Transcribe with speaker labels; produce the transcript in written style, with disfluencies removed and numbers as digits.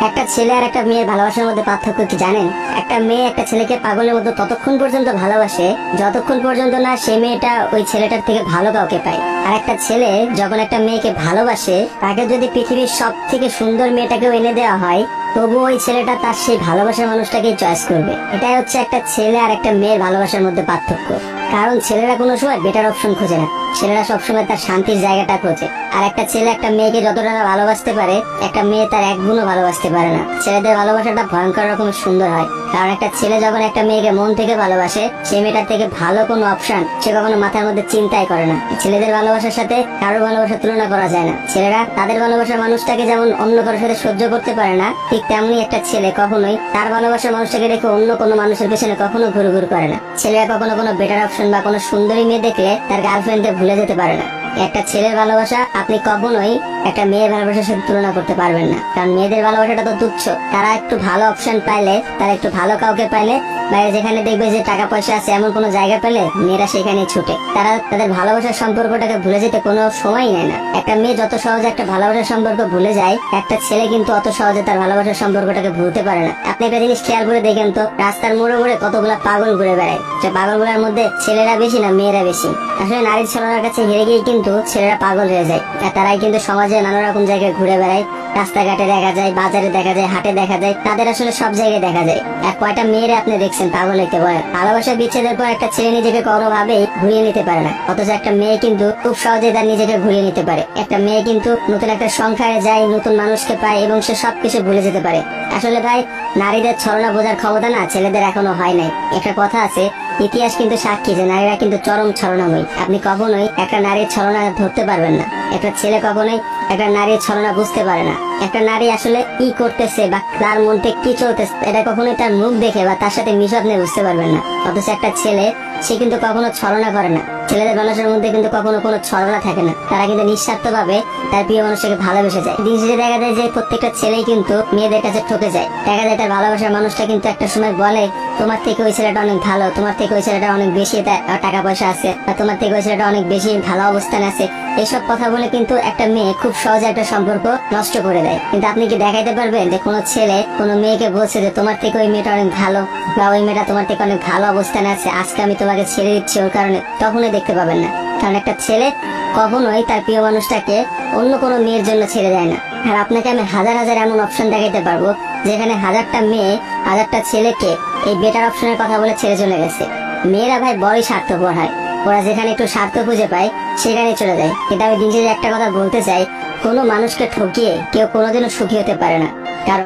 Speaker 1: একটা ছেলে আর একটা মেয়ের ভালোবাসার মধ্যে পার্থক্য কি জানেন? একটা মেয়ে একটা ছেলেকে পাগলের মতো ততক্ষণ পর্যন্ত ভালোবাসে যতক্ষণ পর্যন্ত না সে মেয়েটা ওই ছেলেটার থেকে ভালো কাউকে পায়। আর একটা ছেলে যখন একটা মেয়েকে ভালোবাসে, তাকে যদি পৃথিবীর সব থেকে সুন্দর মেয়েটাকেও এনে দেওয়া হয়, তবু ওই ছেলেটা তার সেই ভালোবাসার মানুষটাকে চয়েস করবে। এটাই হচ্ছে একটা ছেলে আর একটা মেয়ের ভালোবাসার মধ্যে পার্থক্য। কারণ ছেলেরা কোনো সময় বেটার অপশন খোঁজে না, ছেলেরা সবসময় তার শান্তির জায়গাটা খোঁজে। আর একটা ছেলে একটা মেয়েকে যতটা ভালোবাসতে পারে, একটা মেয়ে তার এক গুণও ভালোবাসতে পারে না। ছেলেদের ভালোবাসাটা ভয়ঙ্কর রকম সুন্দর হয়, কারণ একটা ছেলে যখন একটা মেয়েকে মন থেকে ভালোবাসে, সে মেয়েটার থেকে ভালো কোনো অপশন সে কখনো মাথার মধ্যে চিন্তাই করে না। ছেলেদের ভালোবাসার সাথে কারোর ভালোবাসার তুলনা করা যায় না। ছেলেরা তাদের ভালোবাসার মানুষটাকে যেমন অন্য কারোর সাথে সহ্য করতে পারে না, ঠিক তেমনি একটা ছেলে কখনোই তার ভালোবাসার মানুষটাকে রেখে অন্য কোনো মানুষের পেছনে কখনো ঘুরু ঘুরু করে না। ছেলেরা কখনো কোনো বেটার অপশন বা কোনো সুন্দরী মেয়ে দেখলে তার গার্লফ্রেন্ডকে ভুলে যেতে পারে না। একটা ছেলের ভালোবাসা আপনি কখনোই একটা মেয়ের ভালোবাসার সাথে তুলনা করতে পারবেন না, কারণ মেয়েদের ভালোবাসাটা তো তুচ্ছ। তারা একটু ভালো অপশন পাইলে, তারা একটু ভালো কাউকে পাইলে, বাইরে যেখানে দেখবে যে টাকা পয়সা আছে এমন কোনো জায়গা পেলে মেয়েরা সেখানে ছুটে। তারা তাদের ভালোবাসার সম্পর্কটাকে ভুলে যেতে কোনো সময়ই নেয় না। একটা মেয়ে যত সহজে একটা ভালোবাসার সম্পর্ক ভুলে যায়, একটা ছেলে কিন্তু অত সহজে তার ভালোবাসার সম্পর্কটাকে ভুলতে পারে না। আপনি একটা জিনিস খেয়াল করে দেখেন তো, রাস্তার মোড়ে মোড়ে কতগুলা পাগল ঘুরে বেড়ায়। যে পাগলগুলোর মধ্যে ছেলেরা বেশি না মেয়েরা বেশি? আসলে নারীর ছলনার কাছে হেরে গিয়ে কিন্তু ছেলেরা পাগল হয়ে যায়। আর তারাই কিন্তু সমাজে নানা রকম জায়গায় ঘুরে বেড়ায়। রাস্তাঘাটে দেখা যায়, বাজারে দেখা যায়, হাটে দেখা যায়, তাদের আসলে সব জায়গায় দেখা যায়। আর কয়টা মেয়েরা আপনি দেখছেন পাগল হইতে পারে? ভালোবাসা বিচ্ছেদের পর একটা ছেলে নিজেকে কোনোভাবে ঘুরিয়ে নিতে পারে না, অথচ একটা মেয়ে কিন্তু খুব সহজে তার নিজেকে ঘুরিয়ে নিতে পারে। একটা মেয়ে কিন্তু নতুন একটা সংসারে যায়, নতুন মানুষকে পায় এবং সে সবকিছু ভুলে যেতে পারে। আসলে ভাই, নারীদের ছলনা বোঝার ক্ষমতা না ছেলেদের এখনো হয় নাই। একটা কথা আছে, ইতিহাস কিন্তু সাক্ষী যে নারীরা কিন্তু চরম ছলনাময়ী। আপনি কখনোই একটা নারীর ছলনা ধরতে পারবেন না। একটা ছেলে কখনোই একটা নারীর ছলনা বুঝতে পারে না। একটা নারী আসলে কি করতেছে বা তার মনটা কি চলতেছে, এটা কখনোই তার মুখ দেখে বা তার সাথে মিশনে বুঝতে পারবেন না। অথচ একটা ছেলে, সে কিন্তু কখনো ছলনা করে না। ছেলেদের মানুষের মধ্যে কিন্তু কখনো কোনো ছলনা থাকে না। তারা কিন্তু নিঃস্বার্থ ভাবে তার প্রিয় মানুষটাকে ভালোবেসে যায়। দিন শেষে দেখা যায় যে প্রত্যেকটা ছেলেই কিন্তু মেয়েদের কাছে ঠকে যায়। দেখা যায় তার ভালোবাসার মানুষটা কিন্তু একটা সময় বলে, তোমার থেকে ওই ছেলেটা অনেক ভালো, তোমার থেকে ওই ছেলেটা অনেক বেশি টাকা পয়সা আছে, বা তোমার থেকে ওই ছেলেটা অনেক বেশি ভালো অবস্থানে আছে। এসব কথা বলে কিন্তু একটা মেয়ে খুব সহজে একটা সম্পর্ক নষ্ট করে দেয়। কিন্তু আপনি কি দেখাইতে পারবেন যে কোনো ছেলে কোনো মেয়েকে বলছে যে তোমার থেকে ওই মেয়েটা অনেক ভালো, বা ওই মেয়েটা তোমার থেকে অনেক ভালো অবস্থানে আছে, আজকে আমি তোমাকে ছেড়ে দিচ্ছি ওর কারণে? তখনই দেখতে পাবেন না। কারণ একটা ছেলে কখনোই তার প্রিয় মানুষটাকে অন্য কোনো মেয়ের জন্য ছেড়ে দেয় না। আর আপনাকে আমি হাজার হাজার এমন অপশন দেখাইতে পারবো যেখানে হাজারটা মেয়ে হাজারটা ছেলেকে এই বেটার অপশনের কথা বলে ছেড়ে চলে গেছে। মেয়েরা ভাই বড়ই স্বার্থপর হয়, ওরা যেখানে একটু স্বার্থ খুঁজে পায় সেখানে চলে যায়। কিন্তু আমি দিন শেষে একটা কথা বলতে চাই, কোনো মানুষকে ঠকিয়ে কেউ কোনোদিনও সুখী হতে পারে না।